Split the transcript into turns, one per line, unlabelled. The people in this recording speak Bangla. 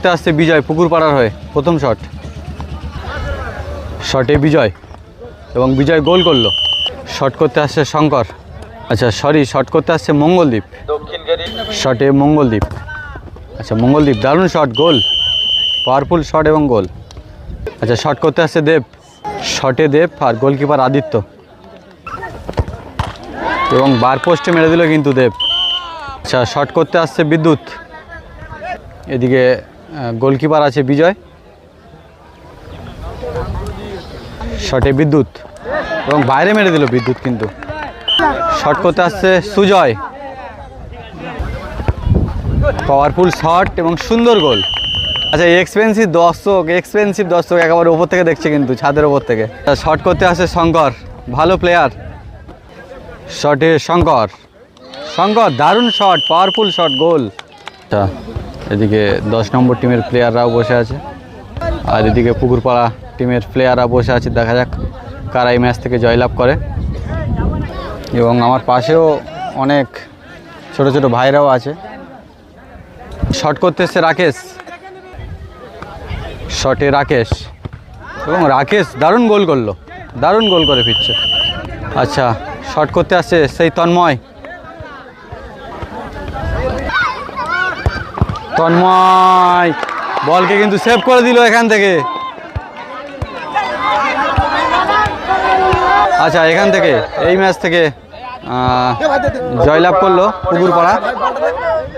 করতে আসছে বিজয় পুকুরপাড়ার হয়ে, প্রথম শট, শটে বিজয় এবং বিজয় গোল করলো। শট করতে আসছে শঙ্কর, আচ্ছা সরি, শট করতে আসছে মঙ্গলদীপ, শটে মঙ্গলদীপ, আচ্ছা মঙ্গলদীপ দারুণ শট, গোল, পাওয়ারফুল শট এবং গোল। আচ্ছা শট করতে আসছে দেব, শটে দেব আর গোলকিপার আদিত্য এবং বার পোস্টে মেরে দিল কিন্তু দেব। আচ্ছা শট করতে আসছে বিদ্যুৎ, এদিকে গোলকিপার আছে বিজয়, শটে বিদ্যুৎ এবং বাইরে মেরে দিল বিদ্যুৎ কিন্তু। শট করতে আসছে সুজয়, পাওয়ারফুল শট এবং সুন্দর গোল। আচ্ছা এক্সপেন্সিভ দর্শক একেবারে ওপর থেকে দেখছে কিন্তু, ছাদের ওপর থেকে। শট করতে আসছে শঙ্কর, ভালো প্লেয়ার, শটে শঙ্কর, শঙ্কর দারুণ শট, পাওয়ারফুল শট, গোল। আচ্ছা এদিকে 10 নম্বর টিমের প্লেয়াররাও বসে আছে আর এদিকে পুকুরপাড়া টিমের প্লেয়াররা বসে আছে। দেখা যাক কারা এই ম্যাচ থেকে জয়লাভ করে। এবং আমার পাশেও অনেক ছোট ছোট ভাইরাও আছে। শট করতে এসছে রাকেশ, শটে রাকেশ এবং রাকেশ দারুণ গোল করলো, দারুণ গোল করে ফিরছে। আচ্ছা শট করতে আসছে সেই তন্ময়, তন্ময় বলকে কিন্তু সেভ করে দিল এখান থেকে। আচ্ছা এখান থেকে এই ম্যাচ থেকে জয়লাভ করলো পুকুরপাড়া।